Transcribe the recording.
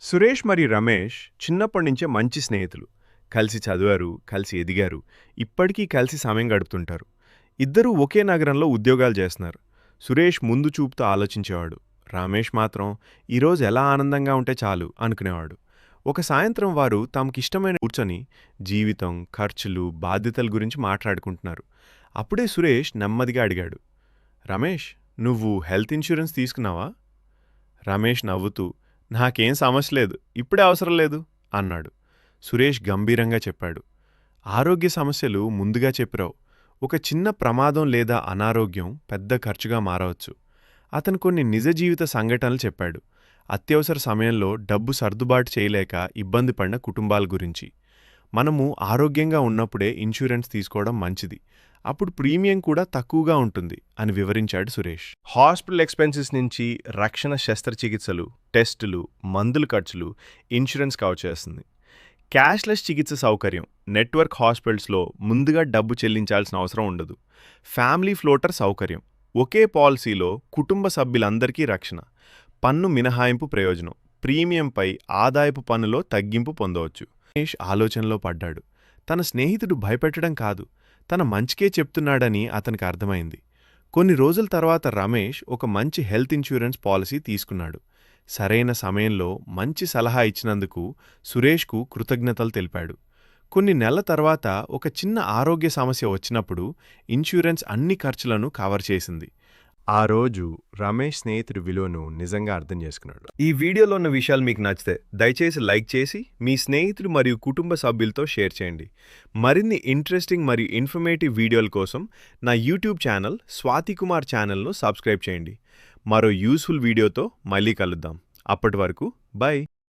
సురేష్ మరియు రమేష్ చిన్నప్పటి నుంచే మంచి స్నేహితులు. కలిసి చదివారు, కలిసి ఎదిగారు. ఇప్పటికీ కలిసి సమయం గడుపుతుంటారు. ఇద్దరూ ఒకే నగరంలో ఉద్యోగాలు చేస్తున్నారు. సురేష్ ముందు చూపుతో ఆలోచించేవాడు. రమేష్ మాత్రం ఈరోజు ఎలా ఆనందంగా ఉంటే చాలు అనుకునేవాడు. ఒక సాయంత్రం వారు తమకిష్టమైన కూర్చొని జీవితం, ఖర్చులు, బాధ్యతల గురించి మాట్లాడుకుంటున్నారు. అప్పుడే సురేష్ నెమ్మదిగా అడిగాడు, రమేష్, నువ్వు హెల్త్ ఇన్సూరెన్స్ తీసుకున్నావా? రమేష్ నవ్వుతూ, నాకేం సమస్య లేదు, ఇప్పుడే అవసరం లేదు అన్నాడు. సురేష్ గంభీరంగా చెప్పాడు, ఆరోగ్య సమస్యలు ముందుగా చెప్పిరావు. ఒక చిన్న ప్రమాదం లేదా అనారోగ్యం పెద్ద ఖర్చుగా మారవచ్చు. అతను కొన్ని నిజ జీవిత సంఘటనలు చెప్పాడు. అత్యవసర సమయంలో డబ్బు సర్దుబాటు చేయలేక ఇబ్బంది పడిన కుటుంబాల గురించి. మనము ఆరోగ్యంగా ఉన్నప్పుడే ఇన్సూరెన్స్ తీసుకోవడం మంచిది. అప్పుడు ప్రీమియం కూడా తక్కువగా ఉంటుంది అని వివరించాడు సురేష్. హాస్పిటల్ ఎక్స్పెన్సెస్ నుంచి రక్షణ శస్త్రచికిత్సలు, టెస్టులు, మందుల ఖర్చులు ఇన్సూరెన్స్ కవర్ చేస్తుంది. క్యాష్లెస్ చికిత్స సౌకర్యం, నెట్వర్క్ హాస్పిటల్స్లో ముందుగా డబ్బు చెల్లించాల్సిన అవసరం ఉండదు. ఫ్యామిలీ ఫ్లోటర్ సౌకర్యం, ఒకే పాలసీలో కుటుంబ సభ్యులందరికీ రక్షణ. పన్ను మినహాయింపు ప్రయోజనం, ప్రీమియంపై ఆదాయపు పన్నులో తగ్గింపు పొందవచ్చు. రమేష్ ఆలోచనలో పడ్డాడు. తన స్నేహితుడు భయపెట్టడం కాదు, తన మంచికే చెప్తున్నాడని అతనికి అర్థమైంది. కొన్ని రోజుల తర్వాత రమేష్ ఒక మంచి హెల్త్ ఇన్సూరెన్స్ పాలసీ తీసుకున్నాడు. సరైన సమయంలో మంచి సలహా ఇచ్చినందుకు సురేష్కు కృతజ్ఞతలు తెలిపాడు. కొన్ని నెలల తర్వాత ఒక చిన్న ఆరోగ్య సమస్య వచ్చినప్పుడు ఇన్సూరెన్స్ అన్ని ఖర్చులను కవర్ చేసింది. ఆ రోజు రమేష్ స్నేహితుడి విలువను నిజంగా అర్థం చేసుకున్నాడు. ఈ వీడియోలో ఉన్న విషయాలు మీకు నచ్చితే దయచేసి లైక్ చేసి మీ స్నేహితులు మరియు కుటుంబ సభ్యులతో షేర్ చేయండి. మరిన్ని ఇంట్రెస్టింగ్ మరియు ఇన్ఫర్మేటివ్ వీడియోల కోసం నా యూట్యూబ్ ఛానల్ స్వాతి కుమార్ ఛానల్ను సబ్స్క్రైబ్ చేయండి. మరో యూస్ఫుల్ వీడియోతో మళ్ళీ కలుద్దాం. అప్పటి వరకు బై.